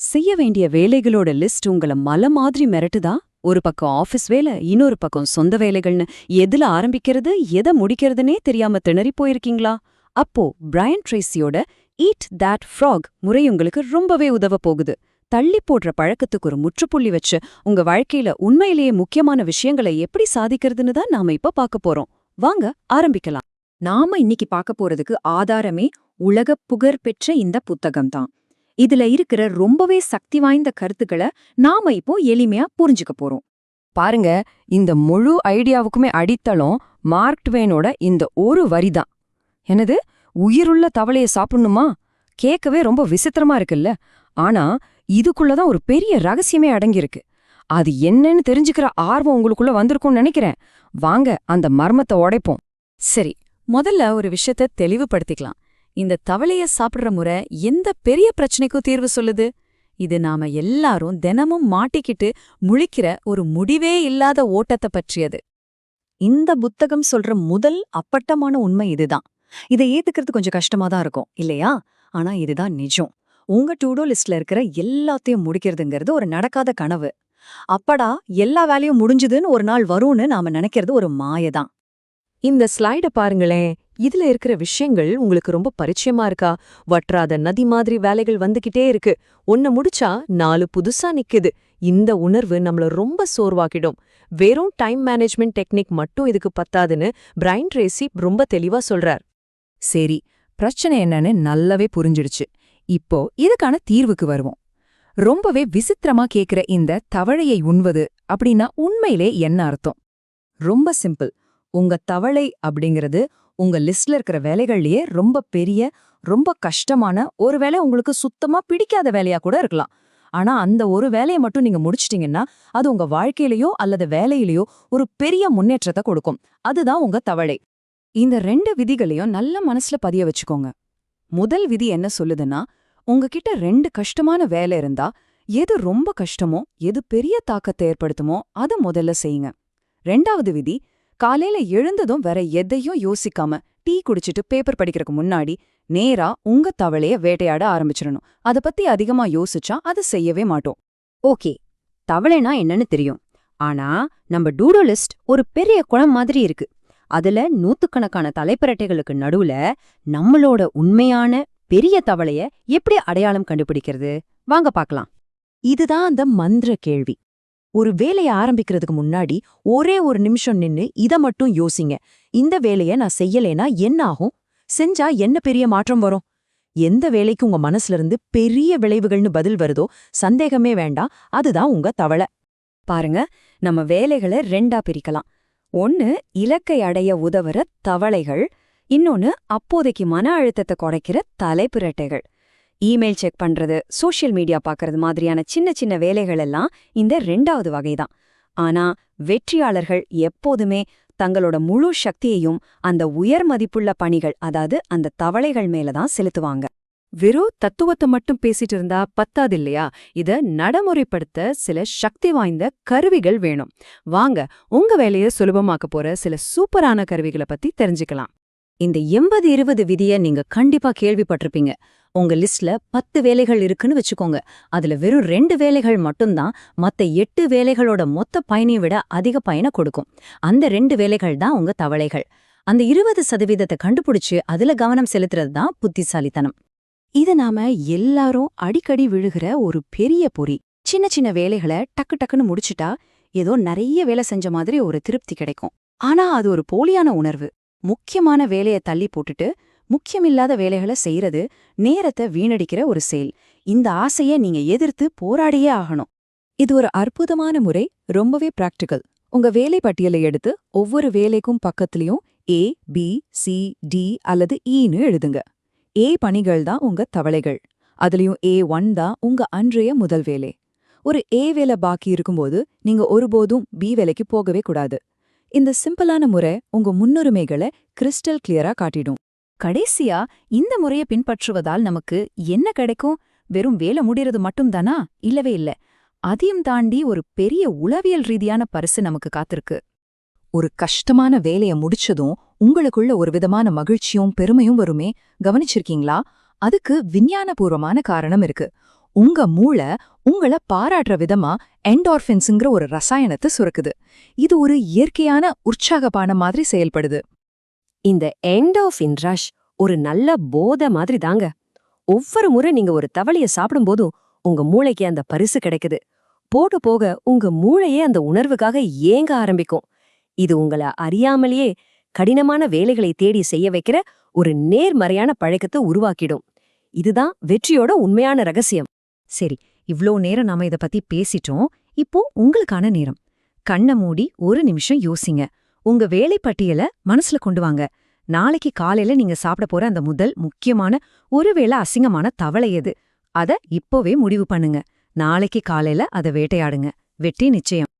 செய்ய வேண்டிய வேலைகளோட லிஸ்ட் உங்கள மலை மாதிரி மிரட்டுதா? ஒரு பக்கம் ஆஃபீஸ் வேலை, இன்னொரு பக்கம் சொந்த வேலைகள்னு எதுல ஆரம்பிக்கிறது, எதை முடிக்கிறதுனே தெரியாம திணறி போயிருக்கீங்களா? அப்போ பிரையன் ட்ரேசியோட ஈட் தட் ஃப்ராக் முறை உங்களுக்கு ரொம்பவே உதவ போகுது. தள்ளி போடுற பழக்கத்துக்கு ஒரு முற்றுப்புள்ளி வச்சு உங்க வாழ்க்கையில உண்மையிலேயே முக்கியமான விஷயங்களை எப்படி சாதிக்கிறதுன்னு தான் நாம இப்ப பார்க்க போறோம். வாங்க ஆரம்பிக்கலாம். நாம இன்னைக்கு பார்க்க போறதுக்கு ஆதாரமே உலக புகழ் பெற்ற இந்த புத்தகம்தான். இதுல இருக்கிற ரொம்பவே சக்தி வாய்ந்த கருத்துக்களை நாம இப்போ எளிமையா புரிஞ்சுக்க போறோம். பாருங்க, இந்த முழு ஐடியாவுக்குமே அடித்தளம் மார்க் ட்வேனோட இந்த ஒரு வரிதான். என்னது, உயிருள்ள தவளைய சாப்பிடணுமா? கேட்கவே ரொம்ப விசித்திரமா இருக்குல்ல. ஆனா இதுக்குள்ளதான் ஒரு பெரிய ரகசியமே அடங்கியிருக்கு. அது என்னன்னு தெரிஞ்சுக்கிற ஆர்வம் உங்களுக்குள்ள வந்திருக்கும்னு நினைக்கிறேன். வாங்க அந்த மர்மத்தை உடைப்போம். சரி, முதல்ல ஒரு விஷயத்த தெளிவுபடுத்திக்கலாம். இந்த தவளைய சாப்பிடுற முறை எந்த பெரிய பிரச்சனைக்கும் தீர்வு சொல்லுது? இது நாம எல்லாரும் தினமும் மாட்டிக்கிட்டு முழிக்கிற ஒரு முடிவே இல்லாத ஓட்டத்தை பற்றியது. இந்த புத்தகம் சொல்ற முதல் அப்பட்டமான உண்மை இதுதான். இதை ஏத்துக்கிறது கொஞ்சம் கஷ்டமா தான் இருக்கும் இல்லையா? ஆனா இதுதான் நிஜம். உங்க டூடோ லிஸ்ட்ல இருக்கிற எல்லாத்தையும் முடிக்கிறதுங்கிறது ஒரு நடக்காத கனவு. அப்படா எல்லா வேலையும் முடிஞ்சுதுன்னு ஒரு நாள் வரும்னு நாம நினைக்கிறது ஒரு மாயதான். இந்த ஸ்லைட பாருங்களேன். இதுல இருக்கிற விஷயங்கள் உங்களுக்கு ரொம்ப பரிச்சயமா இருக்கா? வற்றாத நதி மாதிரி வேலைகள் வந்துகிட்டே இருக்கு. ஒன்ன முடிச்சா 4 புதுசா நிக்குது. இந்த உணர்வு நம்மள ரொம்ப சோர்வாக்கிடும். வெறும் டைம் மேனேஜ்மெண்ட் டெக்னிக் மட்டும் இதுக்கு பத்தாதுன்னு பிரையன் ட்ரேசி ரொம்ப தெளிவா சொல்றார். சரி, பிரச்சனை என்னன்னு நல்லாவே புரிஞ்சிடுச்சு. இப்போ இதுக்கான தீர்வுக்கு வருவோம். ரொம்பவே விசித்திரமா கேக்குற இந்த தவளையை உண்வது அப்படின்னா உண்மையிலே என்ன அர்த்தம்? ரொம்ப சிம்பிள். உங்க தவளை அப்படிங்கிறது உங்க லிஸ்ட்ல இருக்கிற வேலைகள்லயே ரொம்ப பெரிய, ரொம்ப கஷ்டமான, ஒருவேளை உங்களுக்கு சுத்தமா பிடிக்காத வேலையா கூட இருக்கலாம். ஆனா அந்த ஒரு வேலையை மட்டும் நீங்க முடிச்சிட்டீங்கன்னா அது உங்க வாழ்க்கையிலயோ அல்லது வேலையிலயோ ஒரு பெரிய முன்னேற்றத்தை கொடுக்கும். அதுதான் உங்க தவளை. இந்த 2 விதிகளையும் நல்ல மனசுல பதிய வச்சுக்கோங்க. முதல் விதி என்ன சொல்லுதுன்னா, உங்ககிட்ட 2 கஷ்டமான வேலை இருந்தா எது ரொம்ப கஷ்டமோ, எது பெரிய தாக்கத்தை ஏற்படுத்துமோ அதை முதல்ல செய்யுங்க. 2வது விதி, காலையில எழுந்ததும் வேற எதையும் யோசிக்காம டீ குடிச்சிட்டு பேப்பர் படிக்கிறதுக்கு முன்னாடி நேரா உங்க தவளைய வேட்டையாட ஆரம்பிச்சிடணும். அத பத்தி அதிகமா யோசிச்சா அதை செய்யவே மாட்டோம். ஓகே, தவளைனா என்னன்னு தெரியும். ஆனா நம்ம டூடோ லிஸ்ட் ஒரு பெரிய குளம் மாதிரி இருக்கு. அதுல நூத்துக்கணக்கான தலைப்பரட்டைகளுக்கு நடுவுல நம்மளோட உண்மையான பெரிய தவளைய எப்படி அடையாளம் கண்டுபிடிக்கிறது? வாங்க பார்க்கலாம். இதுதான் அந்த மந்திர கேள்வி. ஒரு வேலையை ஆரம்பிக்கிறதுக்கு முன்னாடி ஒரே ஒரு நிமிஷம் நின்னு இத மட்டும் யோசிங்க. இந்த வேலைய நான் செய்யலேனா என்ன ஆகும்? செஞ்சா என்ன பெரிய மாற்றம் வரும்? எந்த வேலைக்கு உங்க மனசுல இருந்து பெரிய விளைவுகள்னு பதில் வருதோ சந்தேகமே வேண்டாம், அதுதான் உங்க தவளை. பாருங்க, நம்ம வேலைகளை 2ஆ பிரிக்கலாம். ஒன்னு இலக்கை அடைய உதவுற தவளைகள், இன்னொன்னு அப்போதைக்கு மன அழுத்தத்தை குறைக்கிற தலைப்புரட்டைகள். இமெயில் செக் பண்றது, சோஷியல் மீடியா பார்க்கறது மாதிரியான சின்ன சின்ன வேலைகள் எல்லாம் இந்த 2வது வகைதான். ஆனா வெற்றியாளர்கள் எப்போதுமே தங்களோட முழு சக்தியையும் அந்த உயர் மதிப்புள்ள பணிகள், அதாவது அந்த தவளைகள் மேலதான் செலுத்துவாங்க. வெறும் தத்துவத்தை மட்டும் பேசிட்டு இருந்தா பத்தாது இல்லையா? இத நடைமுறைப்படுத்த சில சக்தி வாய்ந்த கருவிகள் வேணும். வாங்க உங்க வேலையை சுலபமாக்க போற சில சூப்பரான கருவிகளை பத்தி தெரிஞ்சுக்கலாம். இந்த 80-20 விதிய நீங்க கண்டிப்பா கேள்விப்பட்டிருப்பீங்க. உங்க லிஸ்ட்ல 10 வேலைகள் இருக்குன்னு வச்சுக்கோங்க. அதுல வெறும் 2 வேலைகள் மட்டும்தான் மத்த 8 வேலைகளோட மொத்த பயனையும் விட அதிக பயனை கொடுக்கும். அந்த 2 வேலைகள் தான் உங்க தவளைகள். அந்த 20% கண்டுபிடிச்சு அதுல கவனம் செலுத்துறது தான் புத்திசாலித்தனம். இது நாம எல்லாரும் அடிக்கடி விழுகிற ஒரு பெரிய பொறி. சின்ன சின்ன வேலைகளை டக்கு டக்குன்னு முடிச்சுட்டா ஏதோ நிறைய வேலை செஞ்ச மாதிரி ஒரு திருப்தி கிடைக்கும். ஆனா அது ஒரு போலியான உணர்வு. முக்கியமான வேலையை தள்ளி போட்டுட்டு முக்கியமில்லாத வேலைகளை செய்யறது நேரத்தை வீணடிக்கிற ஒரு செயல். இந்த ஆசையை நீங்க எதிர்த்து போராடியே ஆகணும். இது ஒரு அற்புதமான முறை, ரொம்பவே பிராக்டிக்கல். உங்க வேலை பட்டியலை எடுத்து ஒவ்வொரு வேலைக்கும் பக்கத்துலயும் A, B, C, D அல்லது Eன்னு எழுதுங்க. A பணிகள் தான் உங்க தவளைகள். அதுலயும் A1 தான் உங்க அன்றைய முதல் வேலை. ஒரு A வேலை பாக்கி இருக்கும்போது நீங்க ஒருபோதும் B வேலைக்கு போகவே கூடாது. இந்த சிம்பிளான முறை உங்க முன்னுரிமைகளை கிறிஸ்டல் கிளியரா காட்டிடும். கடைசியா இந்த முறையை பின்பற்றுவதால் நமக்கு என்ன கிடைக்கும்? வெறும் வேலை முடியறது மட்டும்தானா? இல்லவே இல்ல. அதையும் தாண்டி ஒரு பெரிய உளவியல் ரீதியான பரிசு நமக்கு காத்திருக்கு. ஒரு கஷ்டமான வேலைய முடிச்சதும் உங்களுக்குள்ள ஒரு விதமான மகிழ்ச்சியும் பெருமையும் வருமே, கவனிச்சிருக்கீங்களா? அதுக்கு விஞ்ஞானபூர்வமான காரணம் இருக்கு. உங்க மூளை உங்கள பாராட்டுற விதமா என்டார்ஃபின்ஸ்ங்கிற ஒரு ரசாயனத்தை சுரக்குது. இது ஒரு இயற்கையான உற்சாகப்பான மாதிரி செயல்படுது. இந்த என்டார்ஃபின் ரஷ் ஒரு நல்ல போதை மாதிரி தாங்க. ஒவ்வொரு முறை நீங்க ஒரு தவளைய சாப்பிடும்போதும் உங்க மூளைக்கு அந்த பரிசு கிடைக்குது. போக போக உங்க மூளையே அந்த உணர்வுக்காக ஏங்க ஆரம்பிக்கும். இது உங்கள அறியாமலேயே கடினமான வேலைகளை தேடி செய்ய வைக்கிற ஒரு நேர்மறையான பழக்கத்தை உருவாக்கிடும். இதுதான் வெற்றியோட உண்மையான ரகசியம். சரி, இவ்ளோ நேரம் நாம இத பத்தி பேசிட்டோம். இப்போ உங்களுக்கான நேரம். கண்ண மூடி ஒரு நிமிஷம் யோசிங்க. உங்க வேலை பட்டியல மனசுல கொண்டு வாங்க. நாளைக்கு காலையில நீங்க சாப்பிட போற அந்த முதல் முக்கியமான ஒருவேளை அசிங்கமான தவளை எது? அத இப்போவே முடிவு பண்ணுங்க. நாளைக்கு காலையில அத வேட்டையாடுங்க. வெற்றி நிச்சயம்.